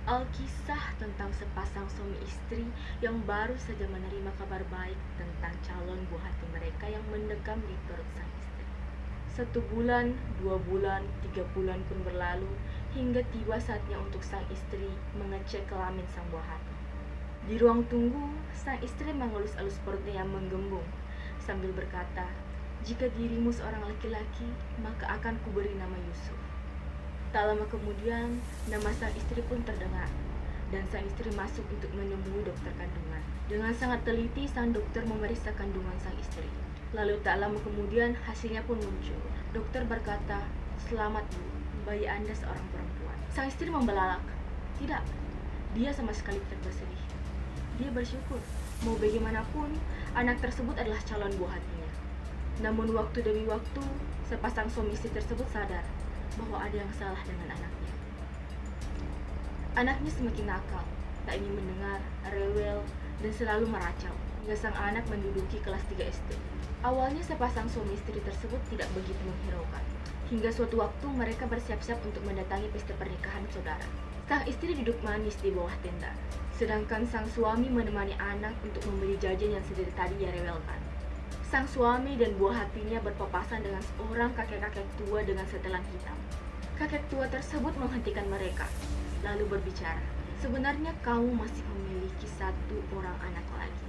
Alkisah tentang sepasang suami istri yang baru saja menerima kabar baik tentang calon buah hati mereka yang mendekam di perut sang istri. 1 bulan, 2 bulan, 3 bulan pun berlalu hingga tiba saatnya untuk sang istri mengecek kelamin sang buah hati. Di ruang tunggu, sang istri mengelus-elus perutnya yang menggembung sambil berkata, "Jika dirimu seorang laki-laki, maka akan kuberi nama Yusuf." Tak lama kemudian, nama sang istri pun terdengar, dan sang istri masuk untuk menemui dokter kandungan. Dengan sangat teliti, sang dokter memeriksa kandungan sang istri. Lalu tak lama kemudian, hasilnya pun muncul. Dokter berkata, "Selamat Bu, bayi Anda seorang perempuan." Sang istri membelalak. Tidak, dia sama sekali tidak bersedih. Dia bersyukur, mau bagaimanapun, anak tersebut adalah calon buah hatinya. Namun waktu demi waktu, sepasang suami istri tersebut sadar bahwa ada yang salah dengan anaknya. Anaknya semakin nakal, tak ingin mendengar, rewel, dan selalu meracau, hingga sang anak menduduki kelas 3 SD. Awalnya sepasang suami istri tersebut tidak begitu menghiraukan, hingga suatu waktu mereka bersiap-siap untuk mendatangi pesta pernikahan saudara. Sang istri duduk manis di bawah tenda, sedangkan sang suami menemani anak untuk membeli jajan yang sedari tadi ia rewelkan. Sang suami dan buah hatinya berpapasan dengan seorang kakek-kakek tua dengan setelan hitam. Kakek tua tersebut menghentikan mereka, lalu berbicara, "Sebenarnya kamu masih memiliki 1 orang anak lagi.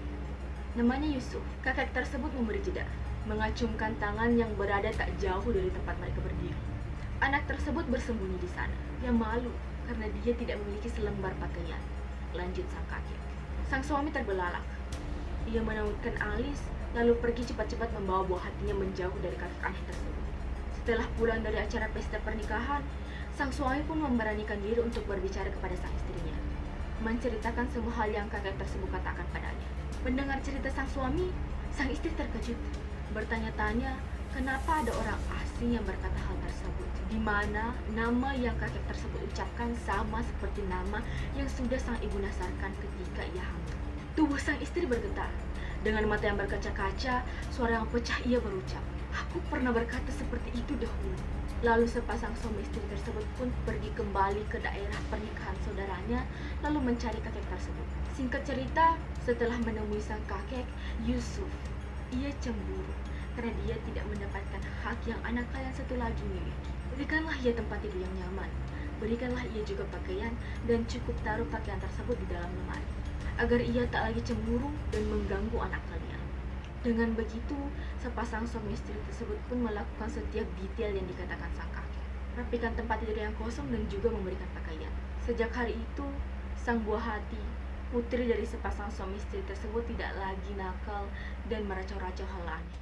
Namanya Yusuf." Kakek tersebut memberi jeda, mengacungkan tangan yang berada tak jauh dari tempat mereka berdiri. Anak tersebut bersembunyi di sana. Ia malu karena dia tidak memiliki selembar pakaian. Lanjut sang kakek. Sang suami terbelalak. Ia menautkan alis, lalu pergi cepat-cepat membawa buah hatinya menjauh dari kakek aneh tersebut. Setelah pulang dari acara pesta pernikahan, sang suami pun memberanikan diri untuk berbicara kepada sang istrinya, menceritakan semua hal yang kakek tersebut katakan padanya. Mendengar cerita sang suami, sang istri terkejut, bertanya-tanya kenapa ada orang asing yang berkata hal tersebut, di mana nama yang kakek tersebut ucapkan sama seperti nama yang sudah sang ibu nasarkan ketika ia hamil. Tubuh sang istri bergetar. Dengan mata yang berkaca-kaca, suara yang pecah ia berucap, "Aku pernah berkata seperti itu dahulu." Lalu sepasang suami istri tersebut pun pergi kembali ke daerah pernikahan saudaranya, lalu mencari kakek tersebut. Singkat cerita, setelah menemui sang kakek, Yusuf, ia cemburu karena dia tidak mendapatkan hak yang anak kalian satu lagi miliki. Berikanlah ia tempat tidur yang nyaman, berikanlah ia juga pakaian, dan cukup taruh pakaian tersebut di dalam lemari, agar ia tak lagi cemburu dan mengganggu anak kalian. Dengan begitu, sepasang suami istri tersebut pun melakukan setiap detail yang dikatakan sang kakek. Rapikan tempat tidur yang kosong dan juga memberikan pakaian. Sejak hari itu, sang buah hati, putri dari sepasang suami istri tersebut tidak lagi nakal dan meracau-racau hal aneh.